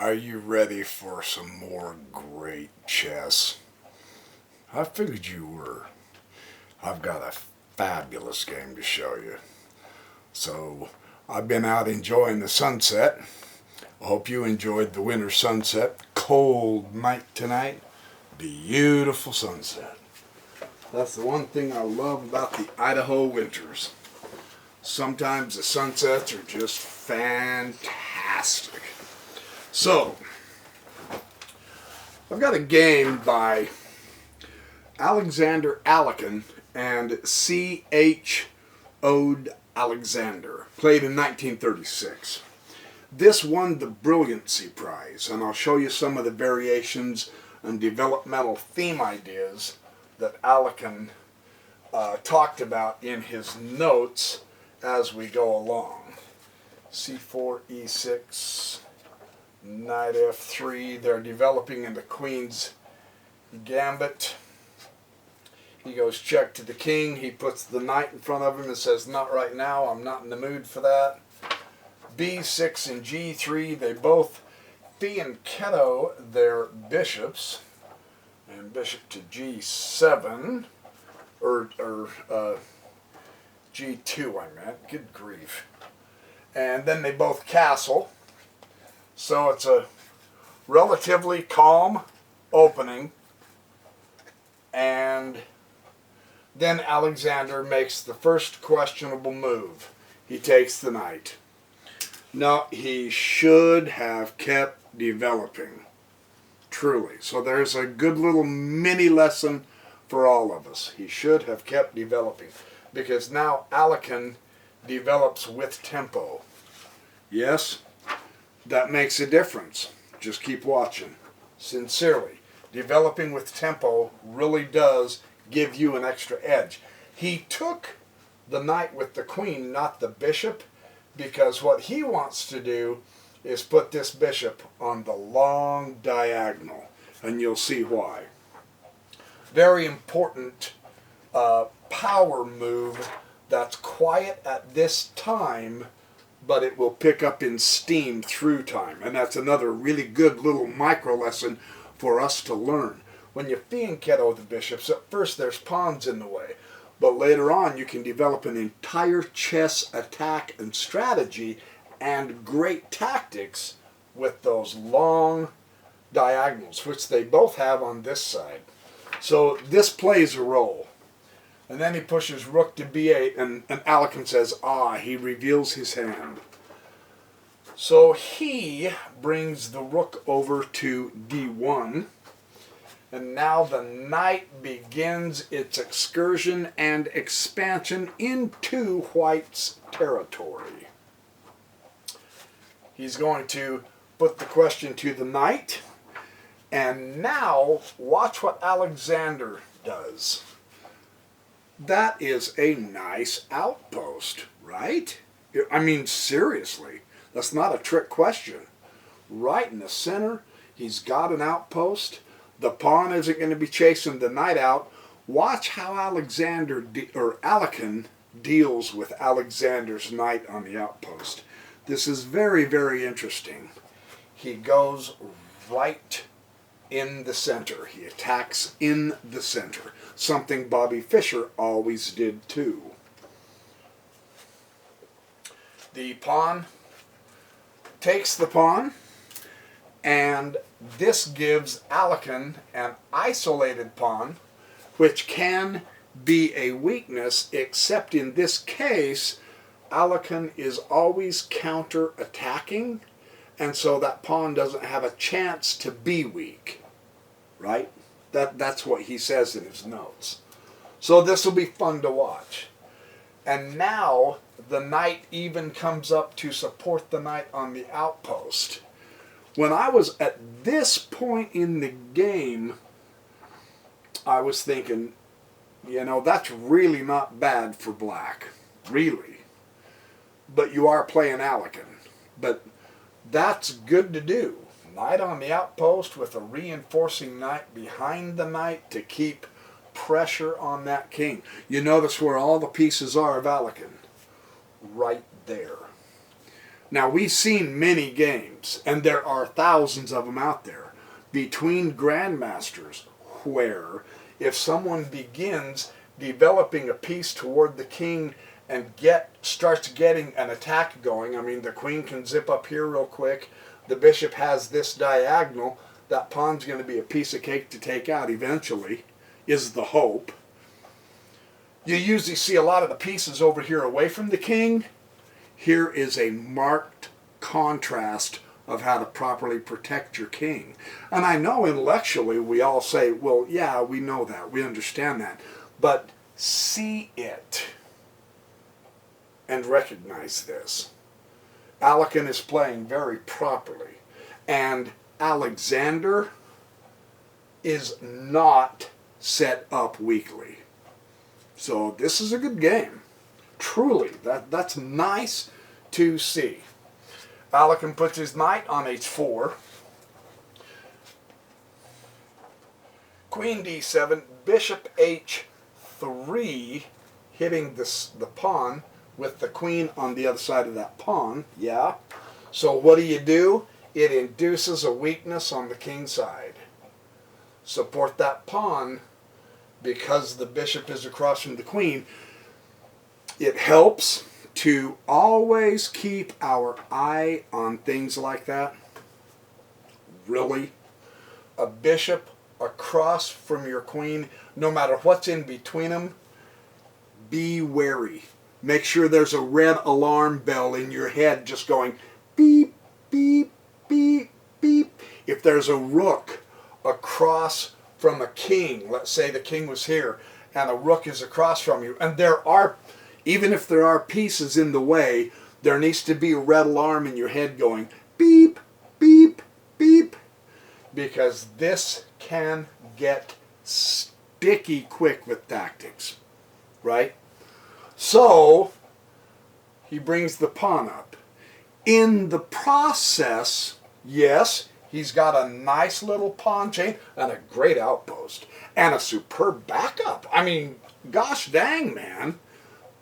Are you ready for some more great chess? I figured you were. I've got a fabulous game to show you. So, I've been out enjoying the sunset. I hope you enjoyed the winter sunset. Cold night tonight. Beautiful sunset. That's the one thing I love about the Idaho winters. Sometimes the sunsets are just fantastic. So, I've got a game by Alekhine and C.H. Ode Alexander, played in 1936. This won the Brilliancy Prize, and I'll show you some of the variations and developmental theme ideas that Alekhine talked about in his notes as we go along. C4, E6, Knight F3, they're developing into Queen's Gambit. He goes check to the king, he puts the knight in front of him and says, not right now, I'm not in the mood for that. B6 and G3, they both fianchetto their bishops, and bishop to G7, or G2 I meant, good grief. And then they both castle. So it's a relatively calm opening, and then Alexander makes the first questionable move. He takes the knight. Now, he should have kept developing, truly. So there's a good little mini lesson for all of us. He should have kept developing, because now Alekhine develops with tempo. Yes? That makes a difference. Just keep watching. Sincerely, developing with tempo really does give you an extra edge. He took the knight with the queen, not the bishop, because what he wants to do is put this bishop on the long diagonal, and you'll see why. Very important power move that's quiet at this time, but it will pick up in steam through time. And that's another really good little micro lesson for us to learn. When you fianchetto the bishops, at first there's pawns in the way, but later on you can develop an entire chess attack and strategy and great tactics with those long diagonals, which they both have on this side. So this plays a role. And then he pushes rook to b8, and Alekhine says, he reveals his hand. So he brings the rook over to d1, and now the knight begins its excursion and expansion into white's territory. He's going to put the question to the knight, and now watch what Alexander does. That is a nice outpost, right? I mean, seriously, that's not a trick question. Right in the center, he's got an outpost. The pawn isn't going to be chasing the knight out. Watch how Alekhine deals with Alexander's knight on the outpost. This is very, very interesting. He goes right in the center. He attacks in the center. Something Bobby Fischer always did too. The pawn takes the pawn, and this gives Alekhine an isolated pawn, which can be a weakness, except in this case, Alekhine is always counter-attacking, and so that pawn doesn't have a chance to be weak, right? That's what he says in his notes. So this will be fun to watch. And now the knight even comes up to support the knight on the outpost. When I was at this point in the game, I was thinking, that's really not bad for black. Really. But you are playing Alekhine. But that's good to do. Knight on the outpost with a reinforcing knight behind the knight to keep pressure on that king. You notice where all the pieces are of Alekhine. Right there. Now, we've seen many games, and there are thousands of them out there, between grandmasters where if someone begins developing a piece toward the king and starts getting an attack going, I mean, the queen can zip up here real quick, the bishop has this diagonal, that pawn's going to be a piece of cake to take out eventually, is the hope. You usually see a lot of the pieces over here away from the king. Here is a marked contrast of how to properly protect your king. And I know intellectually we all say, well, yeah, we know that, we understand that. But see it and recognize this. Alekhine is playing very properly. And Alexander is not set up weakly. So this is a good game. Truly, that's nice to see. Alekhine puts his knight on h4. Queen d7, bishop h3, hitting the pawn with the queen on the other side of that pawn. Yeah. So what do? It induces a weakness on the king's side. Support that pawn because the bishop is across from the queen. It helps to always keep our eye on things like that. Really? A bishop across from your queen, no matter what's in between them, be wary. Make sure there's a red alarm bell in your head just going beep, beep, beep, beep. If there's a rook across from a king, let's say the king was here and a rook is across from you, and even if there are pieces in the way, there needs to be a red alarm in your head going beep, beep, beep, because this can get sticky quick with tactics, right? So he brings the pawn up. In the process, yes, he's got a nice little pawn chain and a great outpost and a superb backup. I mean, gosh dang, man.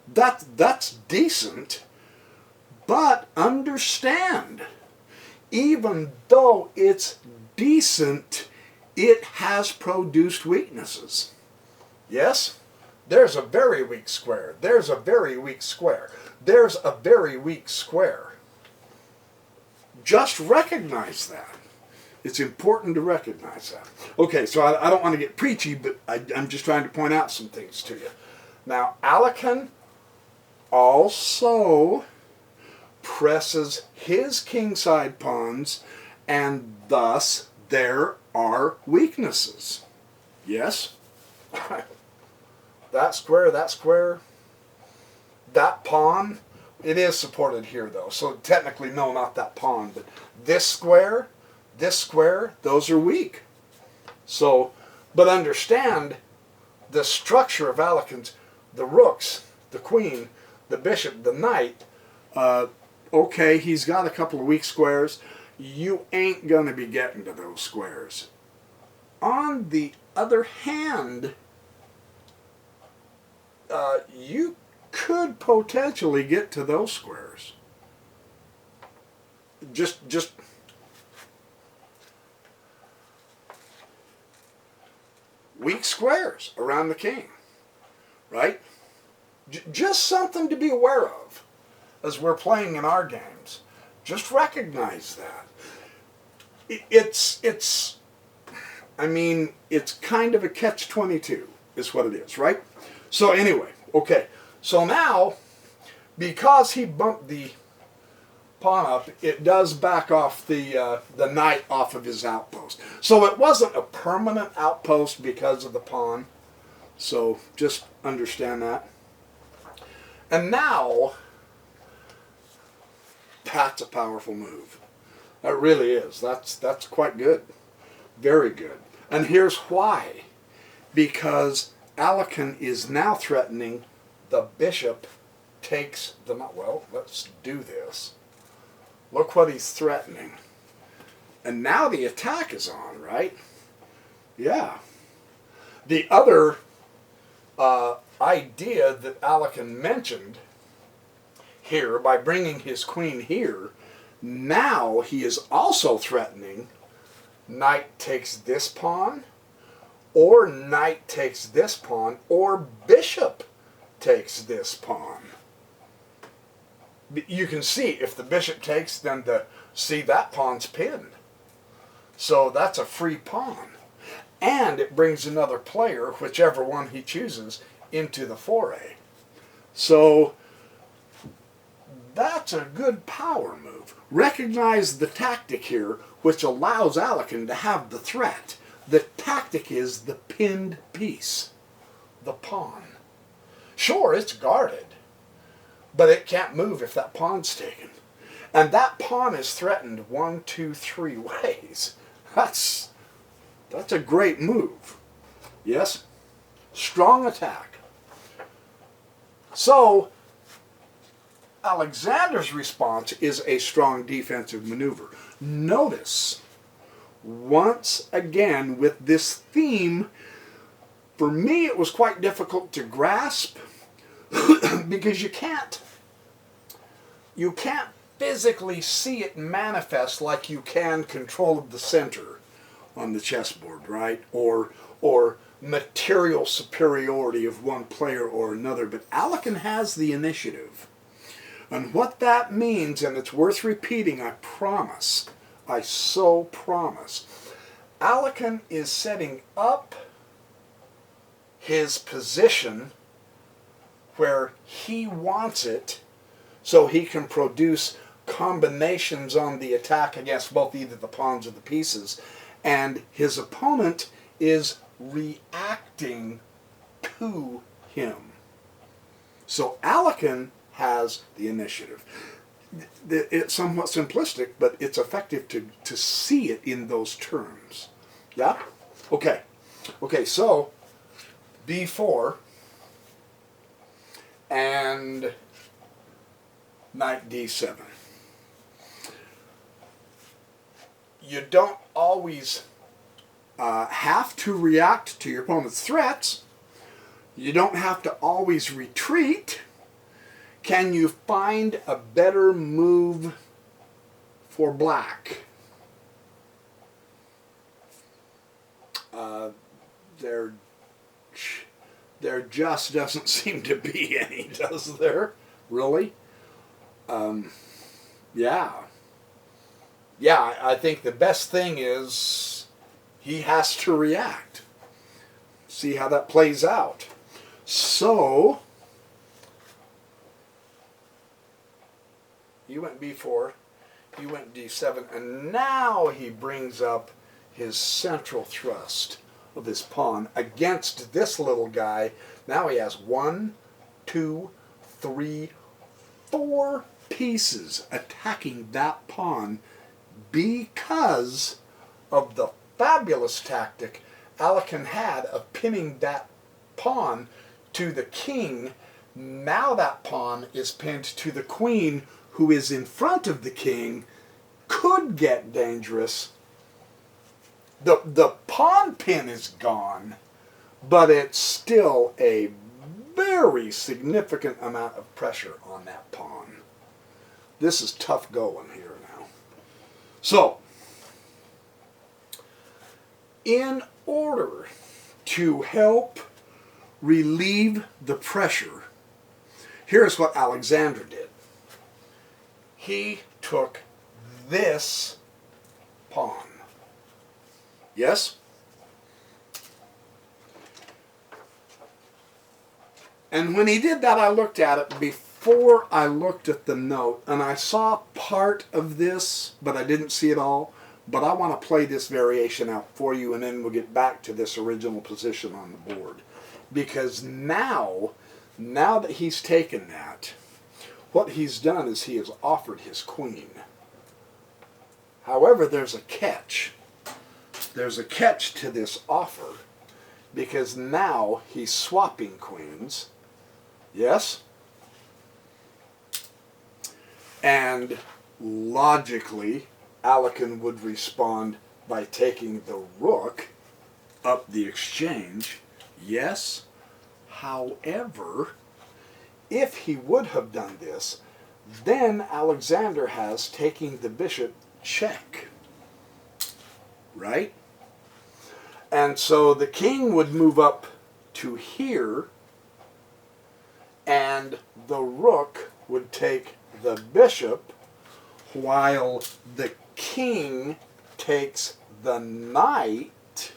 That's decent. But understand, even though it's decent, it has produced weaknesses. Yes? There's a very weak square. There's a very weak square. There's a very weak square. Just recognize that. It's important to recognize that. Okay, so I don't want to get preachy, but I'm just trying to point out some things to you. Now, Alekhine also presses his kingside pawns, and thus there are weaknesses. Yes? That square, that pawn, it is supported here though. So technically, no, not that pawn, but this square, those are weak. So, but understand the structure of Alekhine's, the rooks, the queen, the bishop, the knight. Okay, he's got a couple of weak squares. You ain't going to be getting to those squares. On the other hand, you could potentially get to those squares. Just weak squares around the king, right? Just something to be aware of as we're playing in our games. Just recognize that. It's kind of a catch-22 is what it is, right? So anyway, okay. So now, because he bumped the pawn up, it does back off the knight off of his outpost. So it wasn't a permanent outpost because of the pawn. So just understand that. And now, that's a powerful move. That really is. That's quite good. Very good. And here's why. Because Alekhine is now threatening the bishop takes the... Well, let's do this. Look what he's threatening. And now the attack is on, right? Yeah. The other idea that Alekhine mentioned here by bringing his queen here Now he is also threatening knight takes this pawn, or knight takes this pawn, or bishop takes this pawn. You can see if the bishop takes, then see that pawn's pinned. So that's a free pawn. And it brings another player, whichever one he chooses, into the foray. So that's a good power move. Recognize the tactic here, which allows Alekhine to have the threat. The tactic is the pinned piece, the pawn. Sure, it's guarded, but it can't move if that pawn's taken. And that pawn is threatened 1, 2, 3 ways. That's a great move. Yes? Strong attack. So, Alexander's response is a strong defensive maneuver. Notice, once again, with this theme, for me it was quite difficult to grasp because you can't physically see it manifest like you can control of the center on the chessboard, right? Or material superiority of one player or another. But Alekhine has the initiative. And what that means, and it's worth repeating, I promise, I so promise, Alekhine is setting up his position where he wants it so he can produce combinations on the attack against both either the pawns or the pieces. And his opponent is reacting to him. So Alekhine has the initiative. It's somewhat simplistic, but it's effective to see it in those terms. Yeah? Okay. Okay, so b4 and knight d7. You don't always have to react to your opponent's threats. You don't have to always retreat. Can you find a better move for black? There just doesn't seem to be any, does there? Really? Yeah. Yeah, I think the best thing is he has to react. See how that plays out. So, you went b4, you went d7, and now he brings up his central thrust of his pawn against this little guy. Now he has 1, 2, 3, 4 pieces attacking that pawn because of the fabulous tactic Alekhine had of pinning that pawn to the king. Now that pawn is pinned to the queen, who is in front of the king. Could get dangerous. The pawn pin is gone, but it's still a very significant amount of pressure on that pawn. This is tough going here now. So, in order to help relieve the pressure, here's what Alexander did. He took this pawn. Yes? And when he did that, I looked at it before I looked at the note, and I saw part of this, but I didn't see it all. But I want to play this variation out for you, and then we'll get back to this original position on the board. Because now that he's taken that, what he's done is he has offered his queen. However, there's a catch. There's a catch to this offer, because now he's swapping queens. Yes? And logically, Alekhine would respond by taking the rook up the exchange. Yes? However, if he would have done this, Then Alexander has taking the bishop check, right? And so the king would move up to here, and the rook would take the bishop, while the king takes the knight.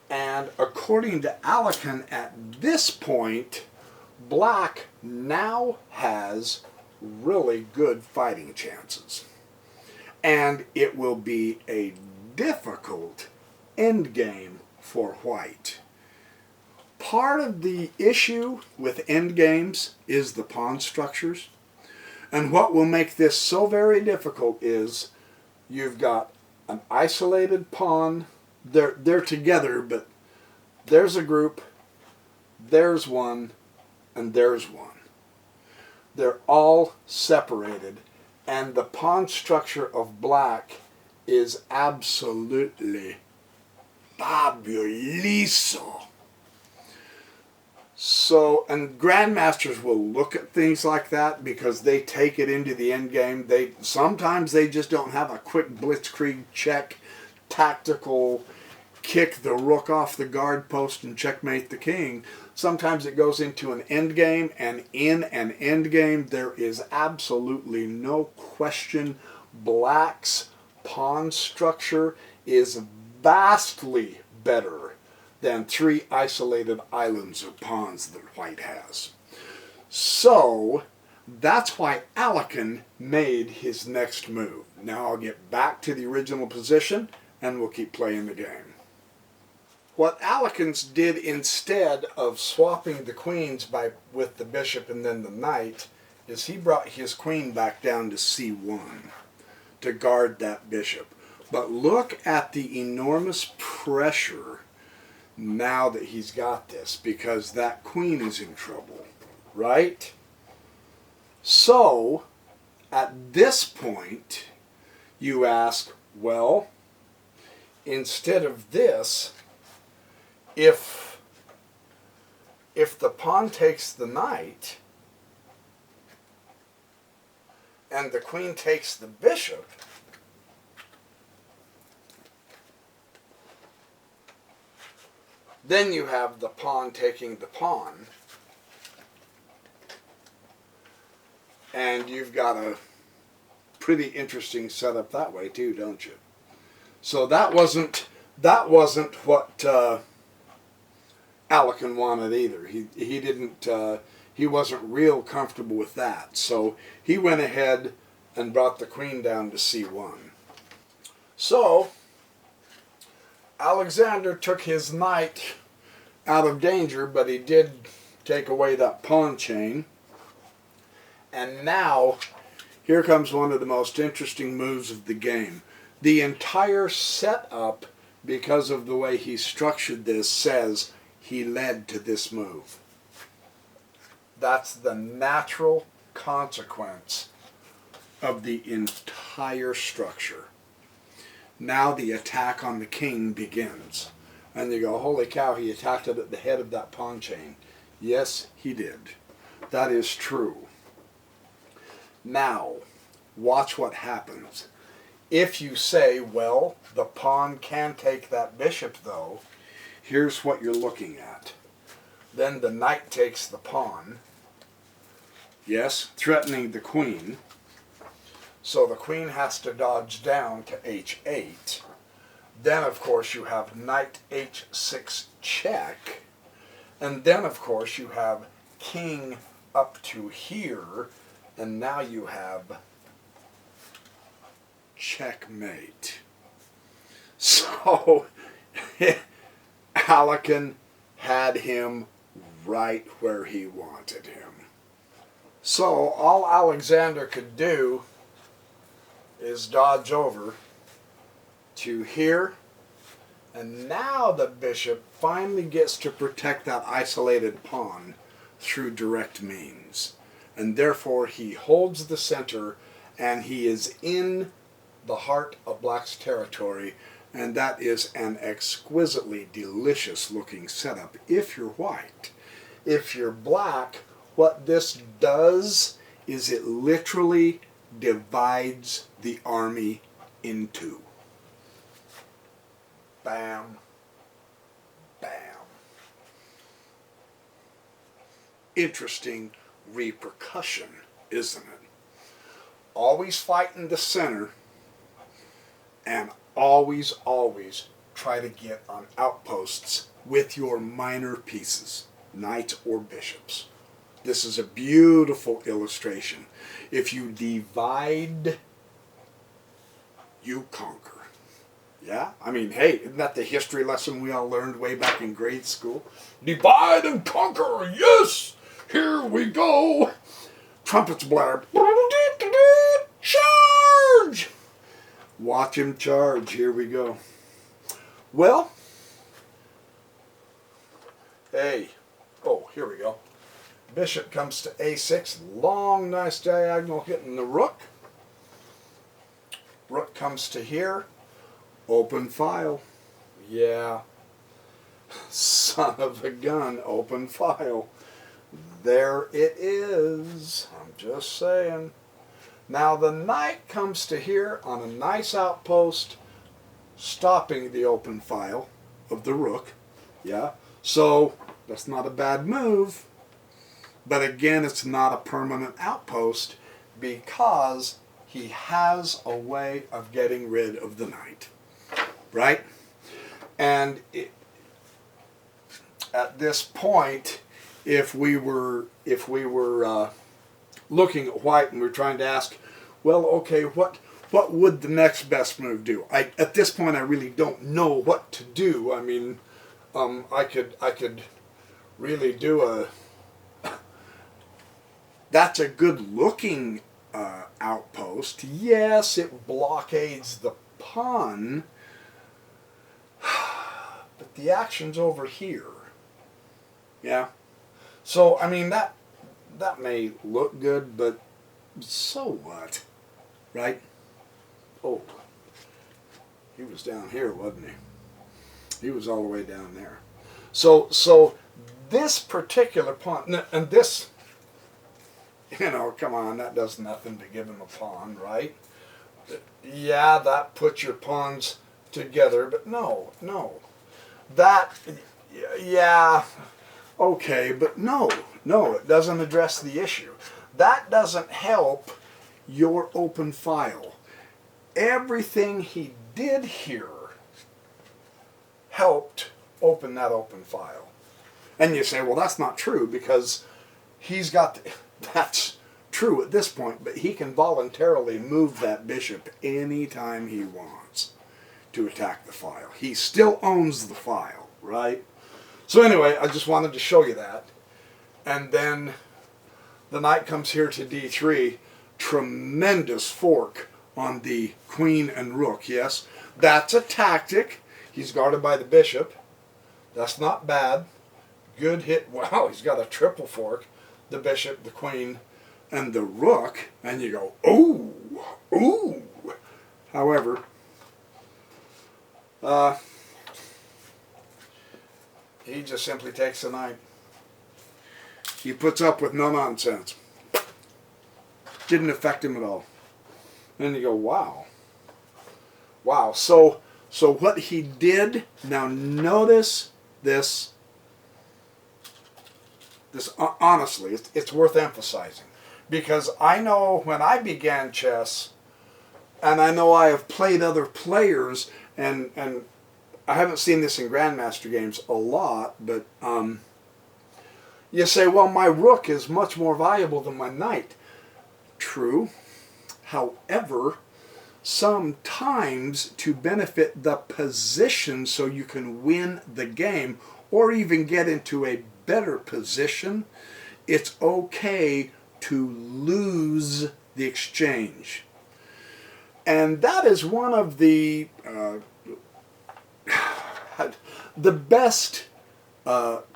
And according to Alekhine, at this point, black now has really good fighting chances. And it will be a difficult endgame for white. Part of the issue with endgames is the pawn structures. And what will make this so very difficult is you've got an isolated pawn. They're together, but there's a group, there's one, and there's one. They're all separated, and the pawn structure of black is absolutely fabuloso. So, and grandmasters will look at things like that because they take it into the end game. Sometimes they just don't have a quick blitzkrieg check, tactical kick the rook off the guard post and checkmate the king. Sometimes it goes into an end game, and in an end game there is absolutely no question black's pawn structure is vastly better than 3 isolated islands of pawns that white has. So that's why Alekhine made his next move. Now I'll get back to the original position and we'll keep playing the game. What Alekhine's did instead of swapping the queens with the bishop and then the knight is he brought his queen back down to c1 to guard that bishop. But look at the enormous pressure now that he's got this, because that queen is in trouble, right? So at this point you ask, well, instead of this, if the pawn takes the knight and the queen takes the bishop, then you have the pawn taking the pawn, and you've got a pretty interesting setup that way too, don't you? So that wasn't what Alekhine wanted either. He wasn't real comfortable with that. So he went ahead and brought the queen down to c1. So Alexander took his knight out of danger, but he did take away that pawn chain. And now here comes one of the most interesting moves of the game. The entire setup, because of the way he structured this, says he led to this move. That's the natural consequence of the entire structure. Now the attack on the king begins. And you go, holy cow, he attacked it at the head of that pawn chain. Yes, he did. That is true. Now, watch what happens. If you say, well, the pawn can take that bishop though, here's what you're looking at. Then the knight takes the pawn. Yes, threatening the queen. So the queen has to dodge down to h8. Then, of course, you have knight h6 check. And then, of course, you have king up to here. And now you have checkmate. So Alekhine had him right where he wanted him. So all Alexander could do is dodge over to here, and now the bishop finally gets to protect that isolated pawn through direct means. And therefore he holds the center, and he is in the heart of black's territory, and that is an exquisitely delicious looking setup if you're white. If you're black, what this does is it literally divides the army in two. Bam. Bam. Interesting repercussion, isn't it? Always fight in the center, and always, always try to get on outposts with your minor pieces, knights or bishops. This is a beautiful illustration. If you divide, you conquer. Yeah? I mean, hey, isn't that the history lesson we all learned way back in grade school? Divide and conquer, yes! Here we go! Trumpets blare. Charge! Watch him charge. Here we go. Well, hey, oh, here we go. Bishop comes to a6, long, nice diagonal hitting the rook. Rook comes to here, open file. Yeah, son of a gun, open file. There it is. I'm just saying. Now the knight comes to here on a nice outpost, stopping the open file of the rook. Yeah, so that's not a bad move. But again, it's not a permanent outpost because he has a way of getting rid of the knight, right? And at this point, if we were looking at white and we're trying to ask, well, okay, what would the next best move do? At this point, I really don't know what to do. I mean, I could really do a. That's a good-looking outpost. Yes, it blockades the pawn, but the action's over here. Yeah. So I mean that may look good, but so what, right? Oh, he was down here, wasn't he? He was all the way down there. So this particular pawn, and this. You know, come on, that does nothing to give him a pawn, right? Yeah, that puts your pawns together, but no. That, yeah, okay, but no, it doesn't address the issue. That doesn't help your open file. Everything he did here helped open that open file. And you say, well, that's not true because he's got... That's true at this point, but he can voluntarily move that bishop anytime he wants to attack the file. He still owns the file, right? So anyway, I just wanted to show you that. And then the knight comes here to d3. Tremendous fork on the queen and rook, yes? That's a tactic. He's guarded by the bishop. That's not bad. Good hit. Wow, he's got a triple fork. The bishop, the queen, and the rook, and you go, ooh. However, he just simply takes the knight. He puts up with no nonsense. Didn't affect him at all. And you go, wow. So what he did, now notice this. This honestly, it's worth emphasizing, because I know when I began chess, and I know I have played other players, and I haven't seen this in Grandmaster games a lot, but you say, well, my rook is much more valuable than my knight. True. However, sometimes to benefit the position so you can win the game or even get into a better position, it's okay to lose the exchange. And that is one of the best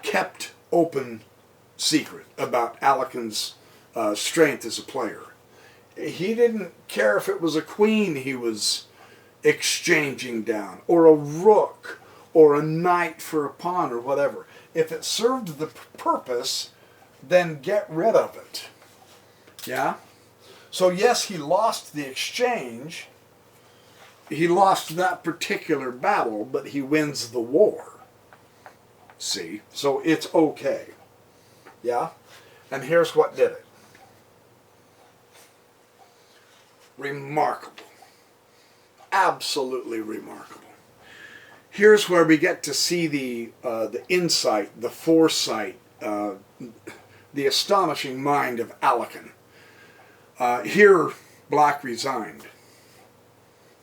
kept open secret about Alekhine's strength as a player. He didn't care if it was a queen he was exchanging down, or a rook, or a knight for a pawn, or whatever. If it served the purpose, then get rid of it. Yeah? So yes, he lost the exchange. He lost that particular battle, but he wins the war. See? So it's okay. Yeah? And here's what did it. Remarkable. Absolutely remarkable. Here's where we get to see the insight, the foresight, the astonishing mind of Alekhine. Here, Black resigned.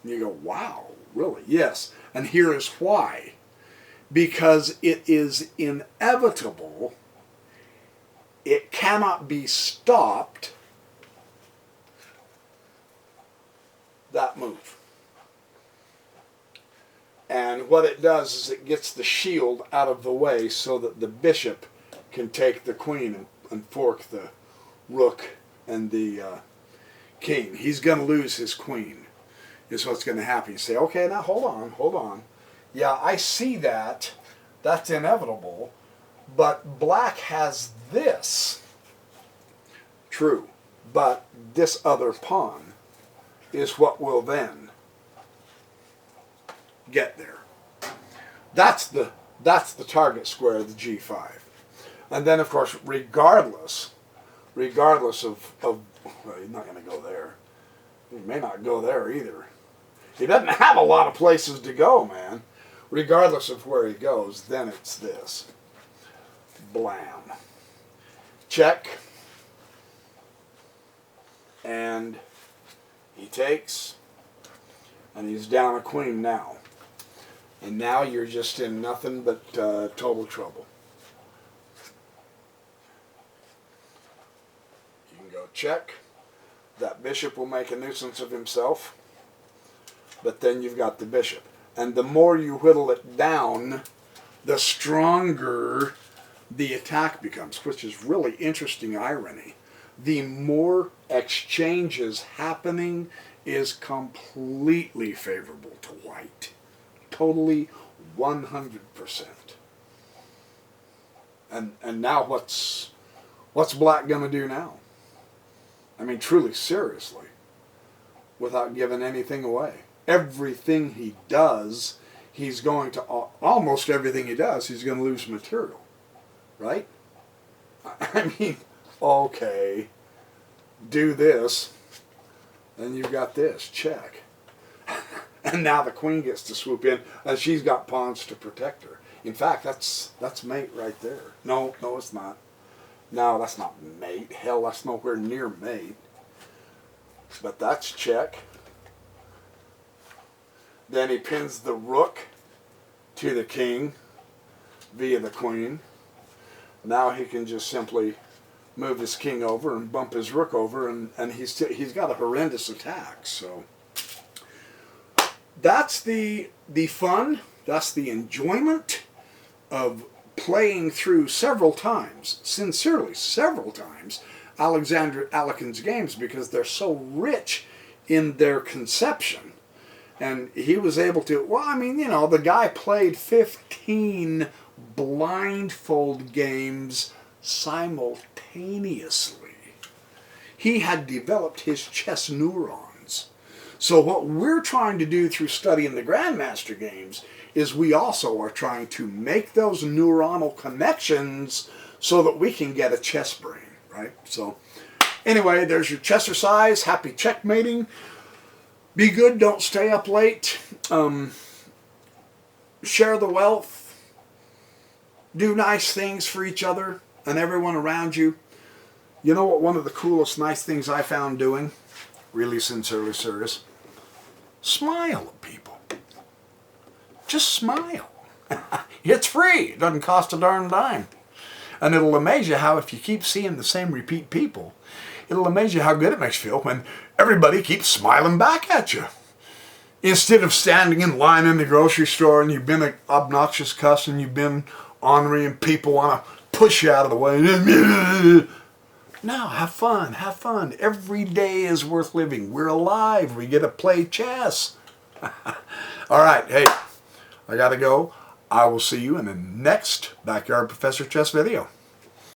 You go, wow, really? Yes. And here is why. Because it is inevitable. It cannot be stopped. That move. And what it does is it gets the shield out of the way so that the bishop can take the queen and fork the rook and the king. He's going to lose his queen, is what's going to happen. You say, okay, now hold on. Yeah, I see that. That's inevitable. But Black has this. True. But this other pawn is what will then get there. That's the target square of the G5. And then, of course, regardless of well, he's not going to go there. He may not go there either. He doesn't have a lot of places to go, man. Regardless of where he goes, then it's this. Blam. Check. And he takes. And he's down a queen now. And now you're just in nothing but total trouble. You can go check. That bishop will make a nuisance of himself. But then you've got the bishop. And the more you whittle it down, the stronger the attack becomes, which is really interesting irony. The more exchanges happening is completely favorable to white. Totally 100%. And now what's Black going to do now? I mean, truly, seriously, without giving anything away. Everything he does, he's going to, almost everything he does, he's going to lose material. Right? I mean, okay, do this, and you've got this, check. And now the queen gets to swoop in, and she's got pawns to protect her. In fact, that's mate right there. No, it's not. No, that's not mate. Hell, that's nowhere near mate. But that's check. Then he pins the rook to the king via the queen. Now he can just simply move his king over and bump his rook over, and he's got a horrendous attack. So that's the fun. That's the enjoyment of playing through several times, sincerely several times, Alekhine's games, because they're so rich in their conception. And he was able to, well, I mean, you know, the guy played 15 blindfold games simultaneously. He had developed his chess neurons. So what we're trying to do through studying the Grandmaster games is we also are trying to make those neuronal connections so that we can get a chess brain, right? So anyway, there's your chessercise. Happy checkmating. Be good, don't stay up late. Share the wealth. Do nice things for each other and everyone around you. You know what one of the coolest nice things I found doing? Really sincerely serious. Smile at people. Just smile. It's free. It doesn't cost a darn dime. And it'll amaze you how if you keep seeing the same repeat people, it'll amaze you how good it makes you feel when everybody keeps smiling back at you. Instead of standing in line in the grocery store and you've been an obnoxious cuss and you've been ornery and people want to push you out of the way. No, have fun, have fun. Every day is worth living. We're alive. We get to play chess. All right, hey, I got to go. I will see you in the next Backyard Professor Chess video.